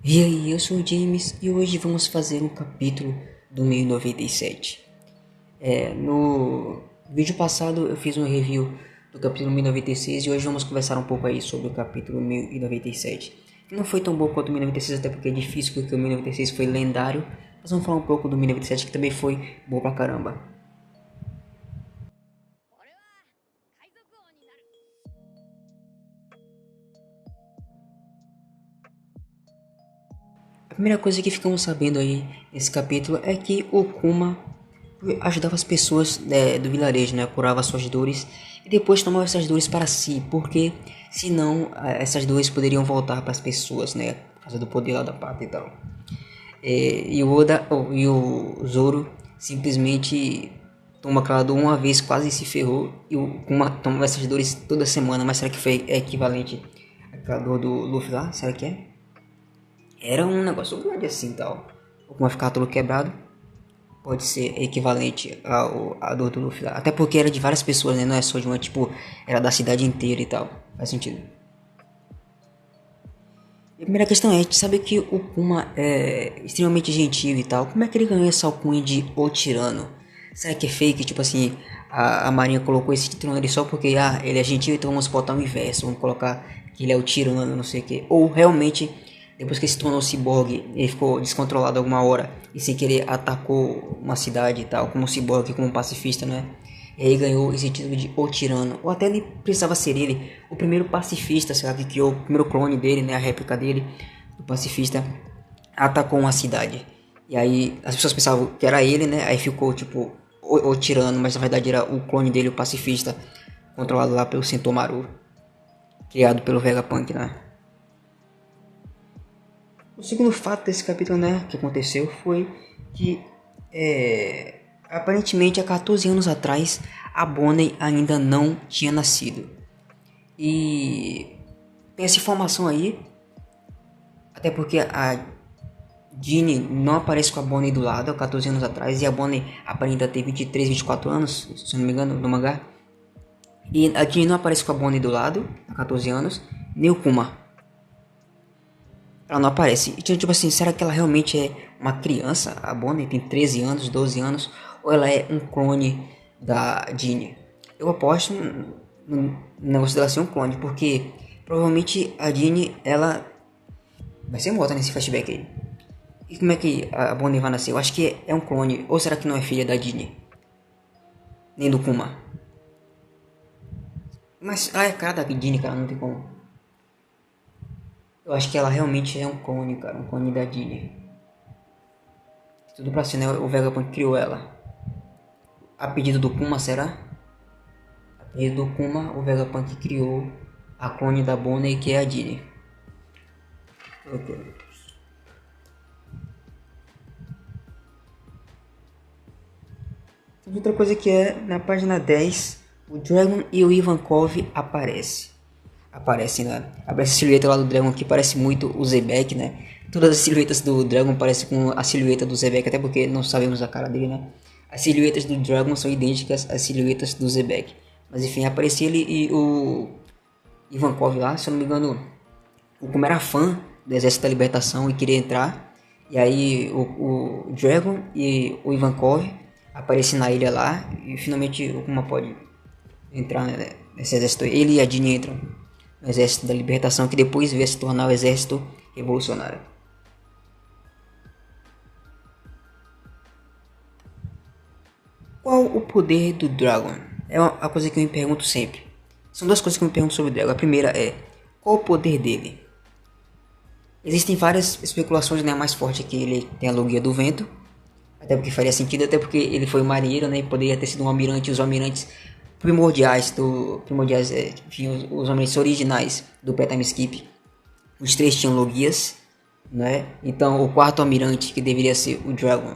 E aí, eu sou o James e hoje vamos fazer um capítulo do 1097. No vídeo passado eu fiz um review do capítulo 1096 e hoje vamos conversar um pouco aí sobre o capítulo 1097. Não foi tão bom quanto o 1096, até porque é difícil, porque o 1096 foi lendário, mas vamos falar um pouco do 1097 que também foi bom pra caramba. A primeira coisa que ficamos sabendo aí nesse capítulo é que o Kuma ajudava as pessoas do vilarejo, né? Curava suas dores e depois tomava essas dores para si, porque senão essas dores poderiam voltar para as pessoas, né? Por causa do poder lá da pata e tal. E o Oda e o Zoro simplesmente toma aquela dor uma vez, quase se ferrou, e o Kuma toma essas dores toda semana. Mas será que foi equivalente àquela dor do Luffy lá? Será que é? Era um negócio grande assim tal. O Kuma ficava todo quebrado. Pode ser equivalente à dor do Luffy lá. Até porque era de várias pessoas, né? Não é só de uma, tipo, era da cidade inteira e tal. Faz sentido. E a primeira questão é, a gente sabe que o Kuma é extremamente gentil e tal. Como é que ele ganhou essa alcunha de O Tirano? Será que é fake? Tipo assim, a Marinha colocou esse título nele só porque, ele é gentil, então vamos botar o inverso. Vamos colocar que ele é o tirano, não sei o que. Ou realmente, depois que ele se tornou ciborgue, ele ficou descontrolado alguma hora e sem querer atacou uma cidade e tal, como ciborgue, como pacifista, né? E aí ganhou esse título de O Tirano. Ou até nem precisava ser ele, o primeiro pacifista, sei lá, que criou o primeiro clone dele, né? A réplica dele, do pacifista, atacou uma cidade. E aí as pessoas pensavam que era ele, né? Aí ficou tipo o tirano, mas na verdade era o clone dele, o pacifista, controlado lá pelo Sentomaru, criado pelo Vegapunk, né? O segundo fato desse capítulo, né, que aconteceu foi que aparentemente há 14 anos atrás a Bonnie ainda não tinha nascido. E tem essa informação aí, até porque a Ginny não aparece com a Bonnie do lado há 14 anos atrás, e a Bonnie aparenta ter 23, 24 anos, se não me engano, no mangá. E a Ginny não aparece com a Bonnie do lado há 14 anos, nem o Kuma. Ela não aparece. Então, tipo assim, será que ela realmente é uma criança? A Bonnie tem 13 anos, 12 anos, ou ela é um clone da Ginny? Eu aposto no negócio dela ser um clone, porque provavelmente a Ginny, ela vai ser morta nesse flashback aí. E como é que a Bonnie vai nascer? Eu acho que é um clone. Ou será que não é filha da Ginny? Nem do Kuma? Mas ela é cara da Ginny, cara, não tem como. Eu acho que ela realmente é um clone, cara. Um clone da Ginny. Tudo pra ser, né? O Vegapunk criou ela. A pedido do Kuma, será? A pedido do Kuma, o Vegapunk criou a clone da Bonnie, que é a Ginny. Ok. Outra coisa que é, na página 10, o Dragon e o Ivankov aparecem lá. Aparece a silhueta lá do Dragon que parece muito o Zebek, né? Todas as silhuetas do Dragon parecem com a silhueta do Zebek, até porque não sabemos a cara dele, né? As silhuetas do Dragon são idênticas às silhuetas do Zebek. Mas enfim, aparecia ele e o Ivankov lá, se eu não me engano, o Kuma era fã do Exército da Libertação e queria entrar. E aí o Dragon e o Ivankov aparecem na ilha lá e finalmente o Kuma pode entrar, né, nesse exército. Ele e a Ginny entram no Exército da Libertação, que depois veio se tornar o Exército Revolucionário. Qual o poder do Dragon? É uma coisa que eu me pergunto sempre. São duas coisas que eu me pergunto sobre o Dragon. A primeira é, qual o poder dele? Existem várias especulações, né? A mais forte é que ele tem a logia do vento. Até porque faria sentido, até porque ele foi marinheiro, né? E poderia ter sido um almirante. Os almirantes enfim, os almirantes originais do Pet Time Skip. Os três tinham logias, né? Então o quarto almirante, que deveria ser o Dragon,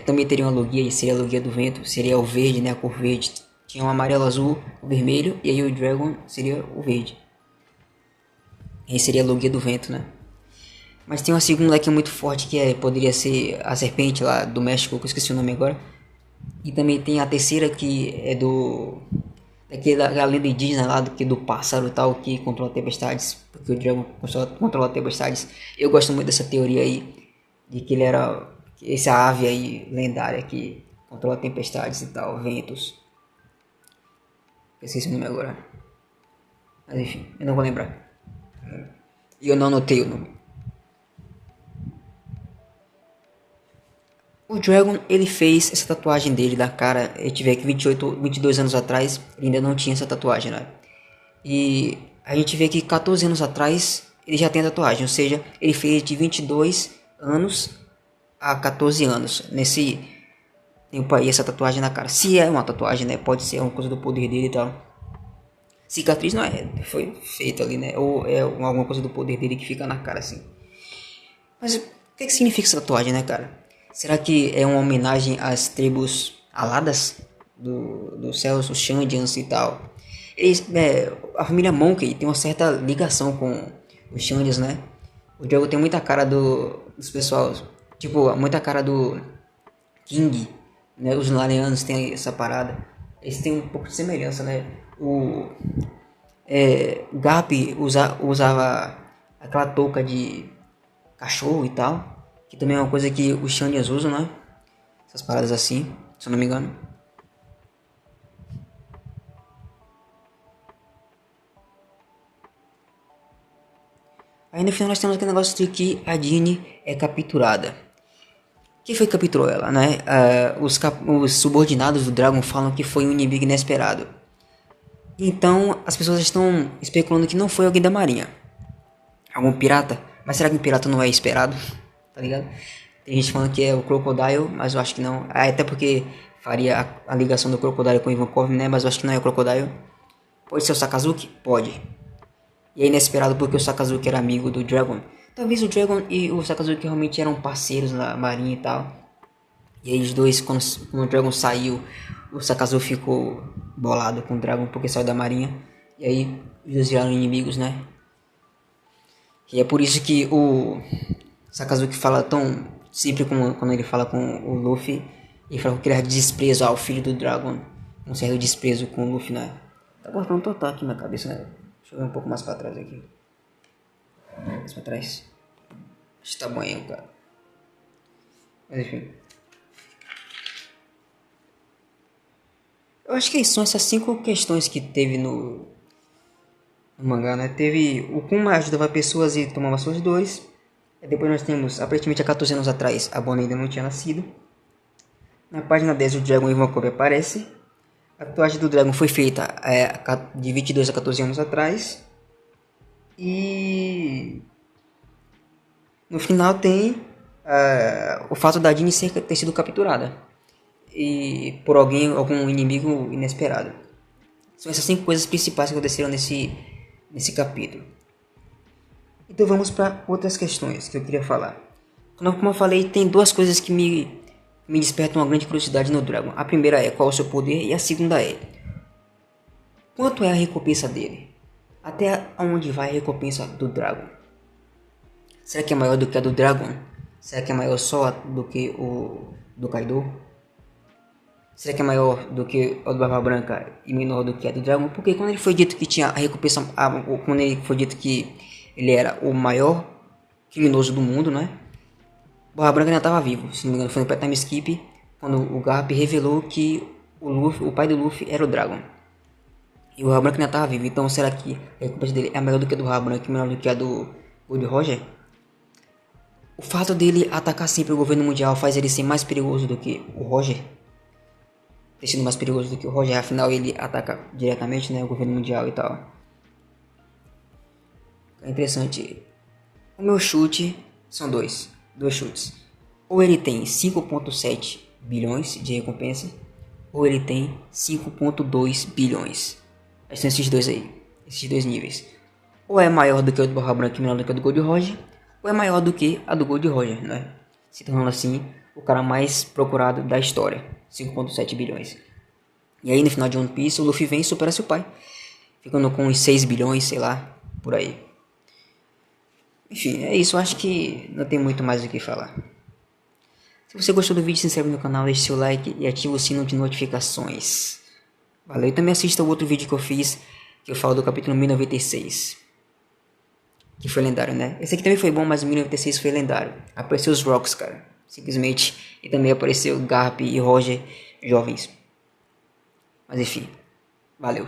também teria uma logia, e seria a logia do vento. Seria o verde, né? A cor verde. Tinha o amarelo, azul, o vermelho. E aí o Dragon seria o verde. E aí seria a logia do vento, né? Mas tem uma segunda que é muito forte, que poderia ser a serpente lá do México, que eu esqueci o nome agora. E também tem a terceira que é daquela lenda indígena lá do pássaro e tal que controla tempestades, porque o Dragon controla tempestades. Eu gosto muito dessa teoria aí, de que ele era essa ave aí lendária que controla tempestades e tal, ventos. Eu esqueci o nome agora. Mas enfim, eu não vou lembrar. E eu não anotei o nome. O Dragon, ele fez essa tatuagem dele da cara. Eu tive aqui 22 anos atrás, ele ainda não tinha essa tatuagem, né? E a gente vê que 14 anos atrás, ele já tem a tatuagem. Ou seja, ele fez de 22 anos a 14 anos. Nesse tempo aí, essa tatuagem na cara. Se é uma tatuagem, né? Pode ser uma coisa do poder dele e tal. Cicatriz não é, foi feita ali, né? Ou é alguma coisa do poder dele que fica na cara, assim. Mas o que significa essa tatuagem, né, cara? Será que é uma homenagem às tribos aladas dos céus, os Xandians e tal? A família Monkey tem uma certa ligação com os Xandians, né? O jogo tem muita cara dos pessoal, tipo, muita cara do King, né? Os Larianos têm essa parada. Eles têm um pouco de semelhança, né? O Garp usava aquela touca de cachorro e tal, que também é uma coisa que os Xandians usam, né? Essas paradas assim, se eu não me engano. Aí no final nós temos aquele negócio de que a Dini é capturada. Quem foi que capturou ela, né? Os subordinados do Dragon falam que foi um inimigo inesperado. Então as pessoas estão especulando que não foi alguém da marinha. Algum pirata? Mas será que um pirata não é esperado? Tá ligado? Tem gente falando que é o Crocodile, mas eu acho que não. Até porque faria a ligação do Crocodile com o Ivankov, né? Mas eu acho que não é o Crocodile. Pode ser o Sakazuki? Pode. E é inesperado porque o Sakazuki era amigo do Dragon. Talvez o Dragon e o Sakazuki realmente eram parceiros na marinha e tal. E aí os dois, quando o Dragon saiu, o Sakazuki ficou bolado com o Dragon porque saiu da marinha. E aí os dois viraram inimigos, né? E é por isso que o Sakazuki fala tão... Sempre quando ele fala com o Luffy, ele fala com aquele desprezo ao filho do Dragon. Um certo desprezo com o Luffy, né? Tá cortando total aqui na cabeça, né? Deixa eu ver um pouco mais pra trás aqui. Mais pra trás. Acho que tá bom aí, cara. Mas enfim. Eu acho que são essas 5 questões que teve no mangá, né? Teve o Kuma ajudava pessoas e tomava suas dores. E depois nós temos, aparentemente há 14 anos atrás, a Bonnie ainda não tinha nascido. Na página 10 o Dragon Ivankov aparece. A tatuagem do Dragon foi feita de 22 a 14 anos atrás. E no final tem o fato da Dini ter sido capturada. E por algum inimigo inesperado. São essas 5 coisas principais que aconteceram nesse capítulo. Então vamos para outras questões que eu queria falar. Como eu falei, tem 2 coisas que me despertam uma grande curiosidade no Dragon. A primeira é qual é o seu poder e a segunda é quanto é a recompensa dele. Até onde vai a recompensa do Dragon? Será que é maior do que a do Dragon? Será que é maior só do que o do Kaido? Será que é maior do que a do Barba Branca e menor do que a do Dragon? Porque quando ele foi dito que tinha a recompensa, quando ele foi dito que ele era o maior criminoso do mundo, né? O Barba Branca ainda estava vivo, se não me engano foi no time skip, quando o Garp revelou que o pai do Luffy era o Dragon. E o Barba Branca ainda estava vivo, então será que a recompensa dele é maior do que a do Barba Branca e menor do que a do Gold Roger? O fato dele atacar sempre o governo mundial faz ele ser mais perigoso do que o Roger? Ter sido mais perigoso do que o Roger, afinal ele ataca diretamente, né, o governo mundial e tal. É interessante. O meu chute são dois chutes. Ou ele tem 5.7 bilhões de recompensa, ou ele tem 5.2 bilhões. São esses dois aí, esses 2 níveis. Ou é maior do que o do Barra Branca e menor do que o do Gold Roger, ou é maior do que a do Gold Roger, né? Se tornando assim o cara mais procurado da história, 5.7 bilhões. E aí no final de One Piece o Luffy vem e supera seu pai, ficando com uns 6 bilhões, sei lá, por aí. Enfim, é isso, eu acho que não tem muito mais o que falar. Se você gostou do vídeo, se inscreve no canal, deixe seu like e ative o sino de notificações. Valeu. E também assista o outro vídeo que eu fiz, que eu falo do capítulo 1096. Que foi lendário, né? Esse aqui também foi bom, mas o 1096 foi lendário. Apareceu os Rocks, cara. Simplesmente. E também apareceu Garp e Roger jovens. Mas enfim. Valeu.